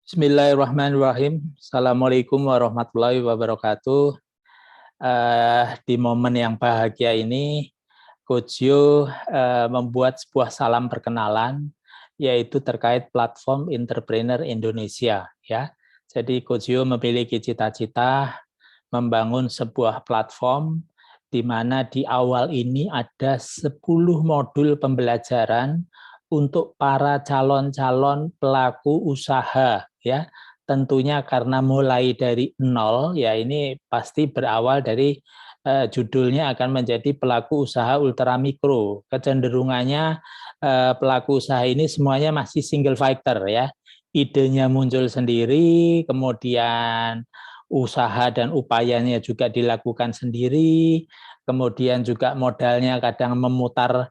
Bismillahirrahmanirrahim. Assalamualaikum warahmatullahi wabarakatuh. Di momen yang bahagia ini, Coach Yo membuat sebuah salam perkenalan, yaitu terkait platform Entrepreneur Indonesia. Ya, jadi Coach Yo memiliki cita-cita membangun sebuah platform di mana di awal ini ada 10 modul pembelajaran untuk para calon-calon pelaku usaha, ya. Tentunya karena mulai dari nol, ya ini pasti berawal dari judulnya akan menjadi pelaku usaha ultramikro. Kecenderungannya pelaku usaha ini semuanya masih single fighter, ya. Idenya muncul sendiri, kemudian usaha dan upayanya juga dilakukan sendiri, kemudian juga modalnya kadang memutar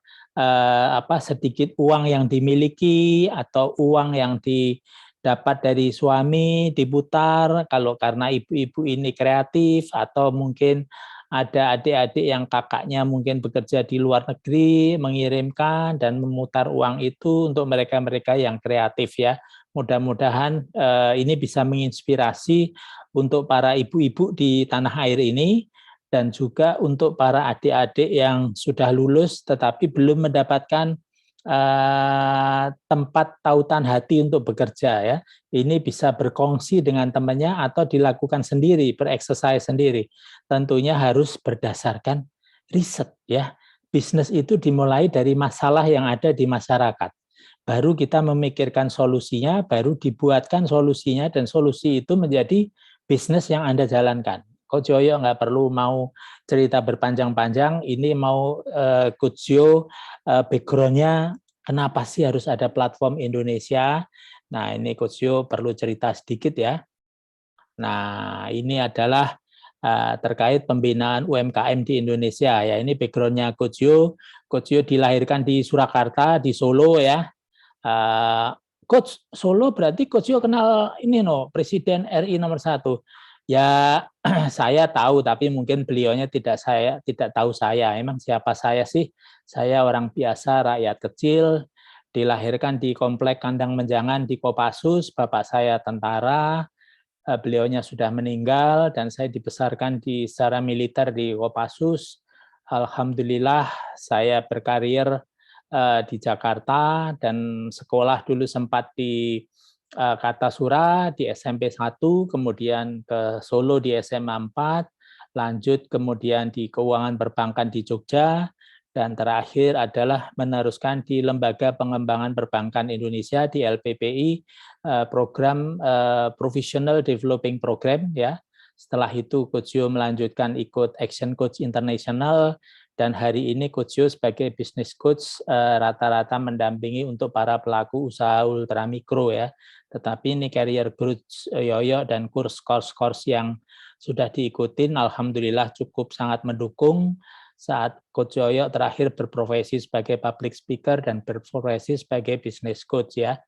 sedikit uang yang dimiliki atau uang yang didapat dari suami diputar, kalau karena ibu-ibu ini kreatif atau mungkin ada adik-adik yang kakaknya mungkin bekerja di luar negeri mengirimkan dan memutar uang itu untuk mereka-mereka yang kreatif, ya. Mudah-mudahan ini bisa menginspirasi untuk para ibu-ibu di tanah air ini, dan juga untuk para adik-adik yang sudah lulus tetapi belum mendapatkan tempat tautan hati untuk bekerja, ya. Ini bisa berkongsi dengan temannya atau dilakukan sendiri, bereksersis sendiri. Tentunya harus berdasarkan riset, ya. Bisnis itu dimulai dari masalah yang ada di masyarakat. Baru kita memikirkan solusinya, baru dibuatkan solusinya, dan solusi itu menjadi bisnis yang Anda jalankan. Coach Yoyo nggak perlu mau cerita berpanjang-panjang, ini mau Coach Yo background-nya kenapa sih harus ada platform Indonesia. Nah, ini Coach Yo perlu cerita sedikit, ya. Nah, ini adalah terkait pembinaan UMKM di Indonesia, ya. Ini background-nya Coach Yo. Coach Yo dilahirkan di Surakarta, di Solo, ya. Coach, Solo berarti Coach Yo kenal ini Presiden RI nomor 1. Ya, saya tahu, tapi mungkin beliaunya tidak tahu saya. Emang siapa saya sih? Saya orang biasa, rakyat kecil, dilahirkan di Komplek Kandang Menjangan di Kopassus. Bapak saya tentara, beliaunya sudah meninggal, dan saya dibesarkan secara militer di Kopassus. Alhamdulillah, saya berkarir di Jakarta dan sekolah dulu sempat di Kartasura di SMP 1, kemudian ke Solo di SMA 4, lanjut kemudian di keuangan perbankan di Jogja, dan terakhir adalah meneruskan di Lembaga Pengembangan Perbankan Indonesia di LPPI, program Professional Developing Program, ya. Setelah itu Coach Yo melanjutkan ikut Action Coach International, dan hari ini Coach Yo sebagai business coach rata-rata mendampingi untuk para pelaku usaha ultramikro, ya. Tetapi ini career growth Yoyo dan course yang sudah diikutin, alhamdulillah cukup sangat mendukung. Saat Coach Yoyo terakhir berprofesi sebagai public speaker dan berprofesi sebagai business coach, ya.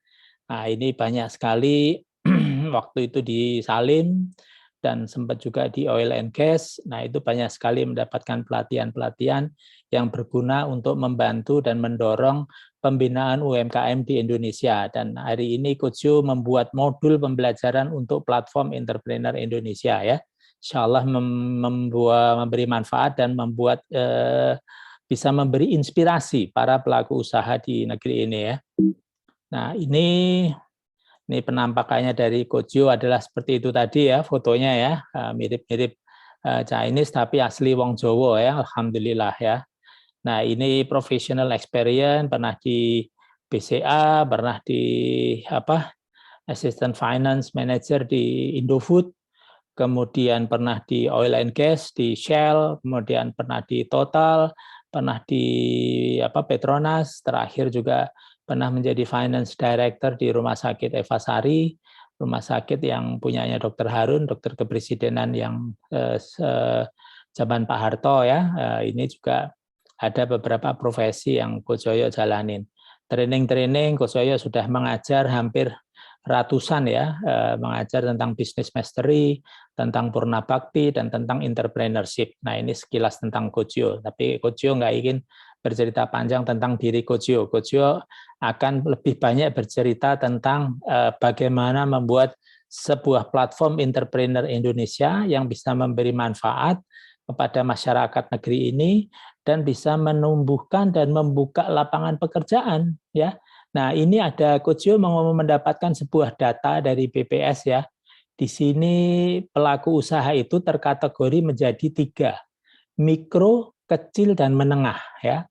Nah, ini banyak sekali waktu itu di Salim dan sempat juga di oil and gas. Nah, itu banyak sekali mendapatkan pelatihan-pelatihan yang berguna untuk membantu dan mendorong pembinaan UMKM di Indonesia. Dan hari ini Coach Yo membuat modul pembelajaran untuk platform Entrepreneur Indonesia, ya. Insya Allah memberi manfaat dan membuat bisa memberi inspirasi para pelaku usaha di negeri ini, ya. Nah, ini penampakannya dari Coach Yo adalah seperti itu tadi, ya, fotonya, ya, mirip-mirip Chinese tapi asli wong Jawa, ya, alhamdulillah, ya. Nah, ini professional experience, pernah di BCA, pernah di Assistant Finance Manager di Indofood, kemudian pernah di oil and gas di Shell, kemudian pernah di Total, pernah di Petronas, terakhir juga pernah menjadi finance director di Rumah Sakit Eva Sari, rumah sakit yang punyanya Dr. Harun, dokter kepresidenan yang zaman Pak Harto, ya. Ini juga ada beberapa profesi yang Coach Yoyo jalanin. Training Coach Yoyo sudah mengajar hampir ratusan, ya, mengajar tentang business mastery, tentang Purna Bakti, dan tentang entrepreneurship. Nah, ini sekilas tentang Coach Yo. Tapi Coach Yo nggak ingin bercerita panjang tentang diri Coach Yo. Coach Yo akan lebih banyak bercerita tentang bagaimana membuat sebuah platform entrepreneur Indonesia yang bisa memberi manfaat kepada masyarakat negeri ini dan bisa menumbuhkan dan membuka lapangan pekerjaan, ya. Nah, ini ada Coach Yo mau mendapatkan sebuah data dari BPS, ya. Di sini pelaku usaha itu terkategori menjadi 3, mikro, kecil, dan menengah, ya.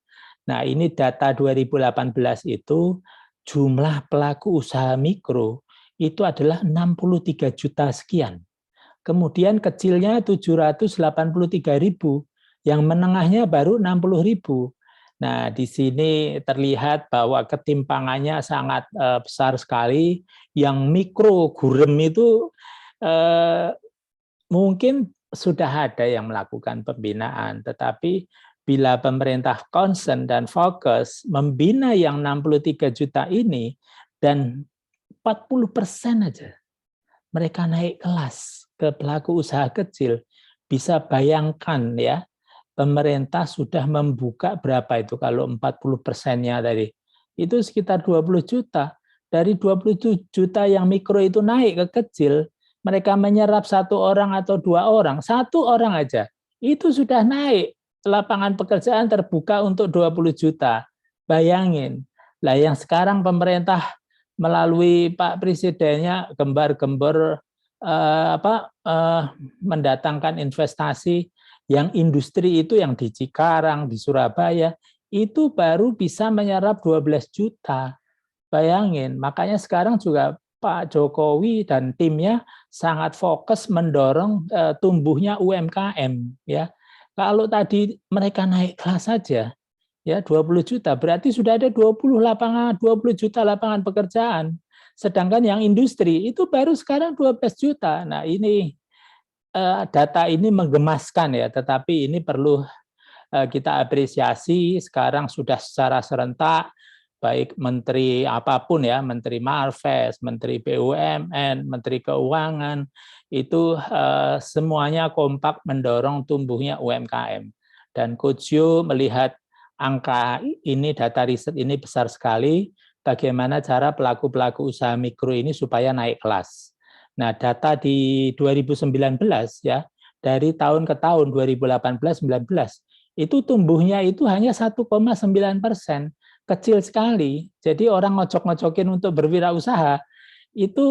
Nah, ini data 2018 itu jumlah pelaku usaha mikro itu adalah 63 juta sekian. Kemudian kecilnya 783.000, yang menengahnya baru 60.000. Nah, di sini terlihat bahwa ketimpangannya sangat besar sekali. Yang mikro gurem itu mungkin sudah ada yang melakukan pembinaan, tetapi bila pemerintah concern dan fokus membina yang 63 juta ini, dan 40% aja mereka naik kelas ke pelaku usaha kecil, bisa bayangkan ya, pemerintah sudah membuka berapa itu kalau 40%-nya tadi. Itu sekitar 20 juta. Dari 20 juta yang mikro itu naik ke kecil, mereka menyerap 1 orang atau 2 orang, 1 orang aja, itu sudah naik. Lapangan pekerjaan terbuka untuk 20 juta. Bayangin. Lah yang sekarang pemerintah melalui Pak Presidennya gembar-gembor mendatangkan investasi, yang industri itu yang di Cikarang, di Surabaya, itu baru bisa menyerap 12 juta. Bayangin, makanya sekarang juga Pak Jokowi dan timnya sangat fokus mendorong tumbuhnya UMKM, ya. Kalau tadi mereka naik kelas saja, ya 20 juta, berarti sudah ada 20 juta lapangan pekerjaan. Sedangkan yang industri itu baru sekarang 12 juta. Nah, ini data ini menggemaskan ya, tetapi ini perlu kita apresiasi. Sekarang sudah secara serentak, baik menteri apapun ya, menteri Marves, menteri BUMN, menteri Keuangan, itu semuanya kompak mendorong tumbuhnya UMKM. Dan Coach Yo melihat angka ini, data riset ini besar sekali, bagaimana cara pelaku-pelaku usaha mikro ini supaya naik kelas. Nah, data di 2019 ya, dari tahun ke tahun 2018-19 itu tumbuhnya itu hanya 1,9%, kecil sekali. Jadi orang ngocok-ngocokin untuk berwirausaha itu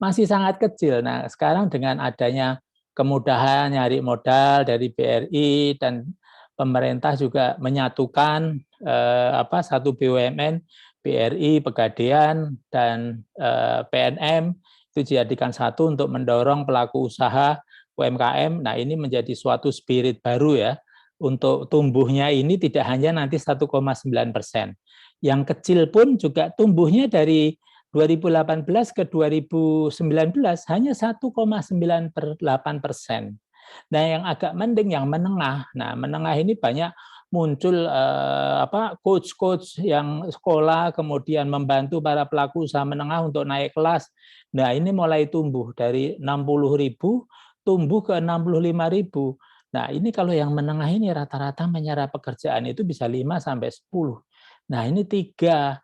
masih sangat kecil. Nah, sekarang dengan adanya kemudahan nyari modal dari BRI dan pemerintah juga menyatukan satu BUMN, BRI, Pegadaian, dan PNM itu dijadikan satu untuk mendorong pelaku usaha UMKM. Nah, ini menjadi suatu spirit baru ya, untuk tumbuhnya ini tidak hanya nanti 1,9%. Yang kecil pun juga tumbuhnya dari 2018 ke 2019 hanya 1,98%. Nah, yang agak mending yang menengah. Nah, menengah ini banyak muncul coach-coach yang sekolah kemudian membantu para pelaku usaha menengah untuk naik kelas. Nah, ini mulai tumbuh dari 60.000 tumbuh ke 65.000. Nah, ini kalau yang menengah ini rata-rata menyerap pekerjaan itu bisa 5 sampai 10. Nah, ini 3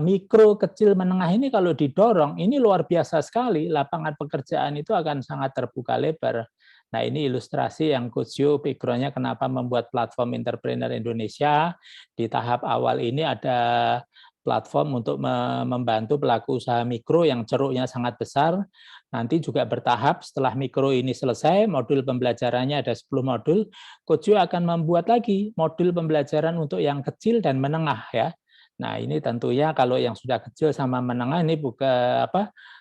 mikro, kecil, menengah ini kalau didorong, ini luar biasa sekali, lapangan pekerjaan itu akan sangat terbuka lebar. Nah, ini ilustrasi yang Coach Yo background-nya kenapa membuat platform entrepreneur Indonesia. Di tahap awal ini ada platform untuk membantu pelaku usaha mikro yang ceruknya sangat besar. Nanti juga bertahap setelah mikro ini selesai, modul pembelajarannya ada 10 modul, Coach Yo akan membuat lagi modul pembelajaran untuk yang kecil dan menengah ya. Nah, ini tentunya kalau yang sudah kecil sama menengah ini bukan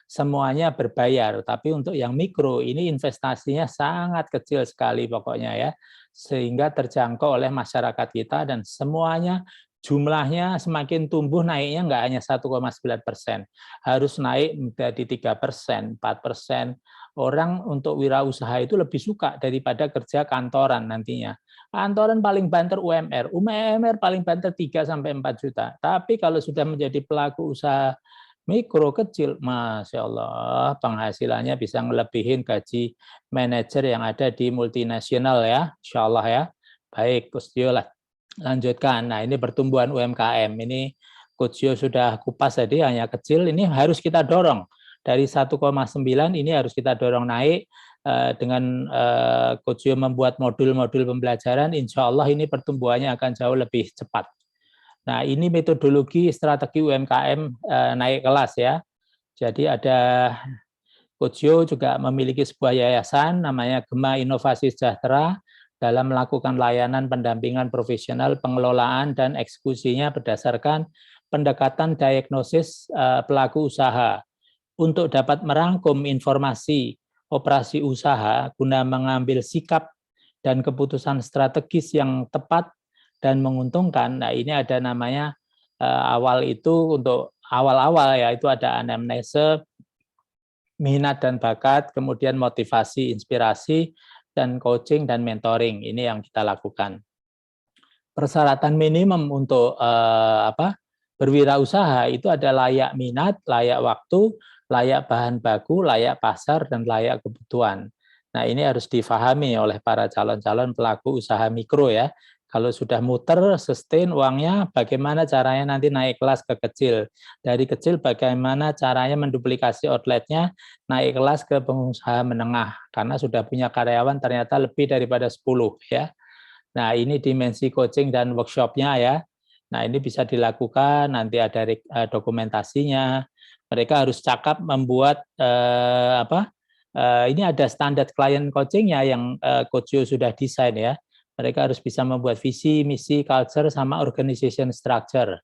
semuanya berbayar, tapi untuk yang mikro ini investasinya sangat kecil sekali pokoknya ya, sehingga terjangkau oleh masyarakat kita dan semuanya jumlahnya semakin tumbuh, naiknya nggak hanya 1,9%, harus naik menjadi 3%, 4%. Orang untuk wirausaha itu lebih suka daripada kerja kantoran nantinya. Kantoran paling banter UMR paling banter 3 sampai 4 juta. Tapi kalau sudah menjadi pelaku usaha Mikro kecil, Masya Allah, penghasilannya bisa ngelebihin gaji manajer yang ada di multinasional ya, Insya Allah ya. Baik, Coach Dio lanjutkan. Nah, ini pertumbuhan UMKM. Ini Coach Dio sudah kupas tadi, hanya kecil. Ini harus kita dorong. Dari 1,9 ini harus kita dorong naik dengan Coach Dio membuat modul-modul pembelajaran. Insya Allah ini pertumbuhannya akan jauh lebih cepat. Nah, ini metodologi strategi UMKM naik kelas ya. Jadi ada Coach Yo juga memiliki sebuah yayasan namanya Gema Inovasi Sejahtera dalam melakukan layanan pendampingan profesional, pengelolaan dan eksekusinya berdasarkan pendekatan diagnosis pelaku usaha untuk dapat merangkum informasi operasi usaha guna mengambil sikap dan keputusan strategis yang tepat dan menguntungkan. Nah, ini ada namanya awal itu untuk awal-awal ya, itu ada anamnese, minat dan bakat, kemudian motivasi, inspirasi, dan coaching dan mentoring. Ini yang kita lakukan. Persyaratan minimum untuk berwirausaha itu ada layak minat, layak waktu, layak bahan baku, layak pasar, dan layak kebutuhan. Nah, ini harus difahami oleh para calon-calon pelaku usaha mikro ya. Kalau sudah muter, sustain uangnya, bagaimana caranya nanti naik kelas ke kecil. Dari kecil bagaimana caranya menduplikasi outletnya, naik kelas ke pengusaha menengah. Karena sudah punya karyawan ternyata lebih daripada 10 ya. Nah, ini dimensi coaching dan workshop-nya ya. Nah, ini bisa dilakukan, nanti ada dokumentasinya. Mereka harus cakap membuat ini ada standar client coaching-nya yang Coach Yo sudah desain ya. Mereka harus bisa membuat visi, misi, culture, sama organization structure.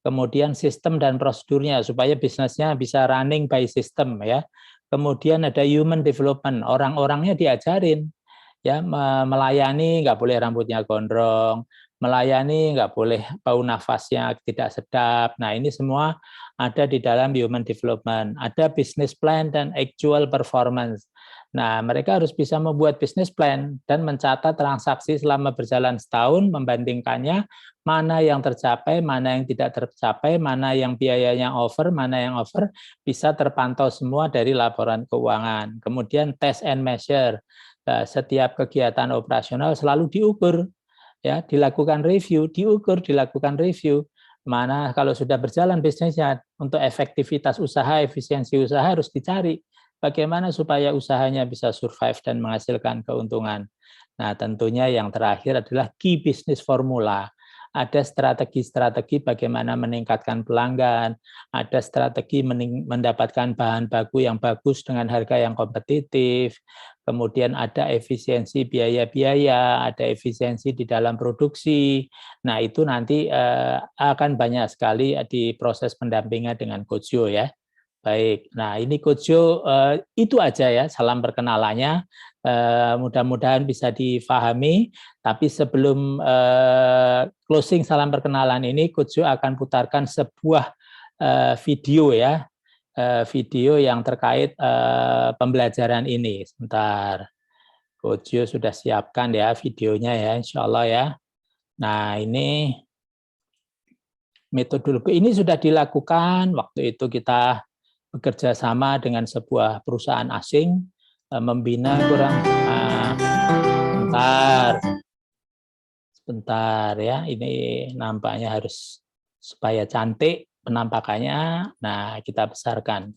Kemudian sistem dan prosedurnya supaya bisnisnya bisa running by system ya. Kemudian ada human development, orang-orangnya diajarin ya, melayani nggak boleh rambutnya gondrong, melayani nggak boleh bau nafasnya tidak sedap. Nah, ini semua ada di dalam human development. Ada business plan dan actual performance. Nah, mereka harus bisa membuat business plan dan mencatat transaksi selama berjalan setahun, membandingkannya mana yang tercapai, mana yang tidak tercapai, mana yang biayanya over, mana yang over, bisa terpantau semua dari laporan keuangan. Kemudian test and measure. Setiap kegiatan operasional selalu diukur, ya, dilakukan review, dilakukan review. Mana kalau sudah berjalan bisnisnya, untuk efektivitas usaha, efisiensi usaha harus dicari. Bagaimana supaya usahanya bisa survive dan menghasilkan keuntungan. Nah, tentunya yang terakhir adalah key business formula. Ada strategi-strategi bagaimana meningkatkan pelanggan, ada strategi mendapatkan bahan baku yang bagus dengan harga yang kompetitif, kemudian ada efisiensi biaya-biaya, ada efisiensi di dalam produksi. Nah, itu nanti akan banyak sekali di proses pendampingan dengan Coach Yo ya. Baik, nah ini Coach Yo itu aja ya, salam perkenalannya. Mudah-mudahan bisa difahami. Tapi sebelum closing salam perkenalan ini, Coach Yo akan putarkan sebuah video ya, video yang terkait pembelajaran ini. Sebentar, Coach Yo sudah siapkan ya videonya ya, Insya Allah ya. Nah, ini metodologi ini sudah dilakukan waktu itu kita bekerja sama dengan sebuah perusahaan asing, membina sebentar ya, ini nampaknya harus supaya cantik penampakannya. Nah, kita besarkan.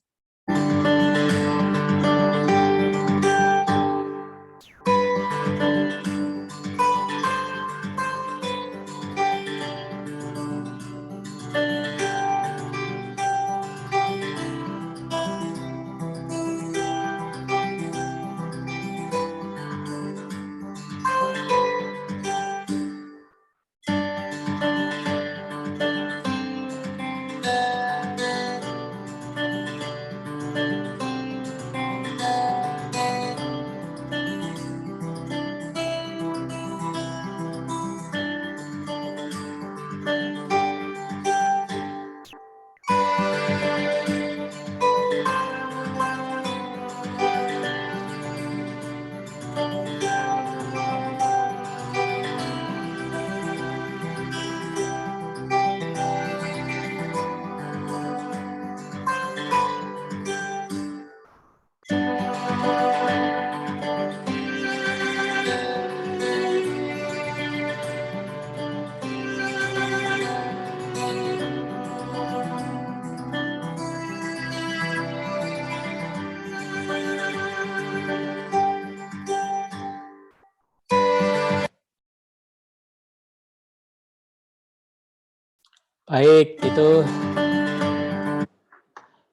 Baik,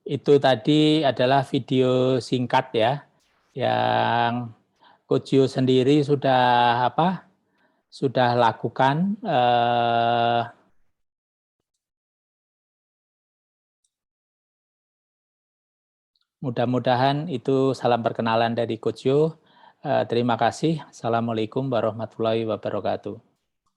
itu tadi adalah video singkat ya, yang Coach Yo sendiri sudah lakukan. Mudah-mudahan itu salam perkenalan dari Coach Yo. Terima kasih. Assalamualaikum warahmatullahi wabarakatuh.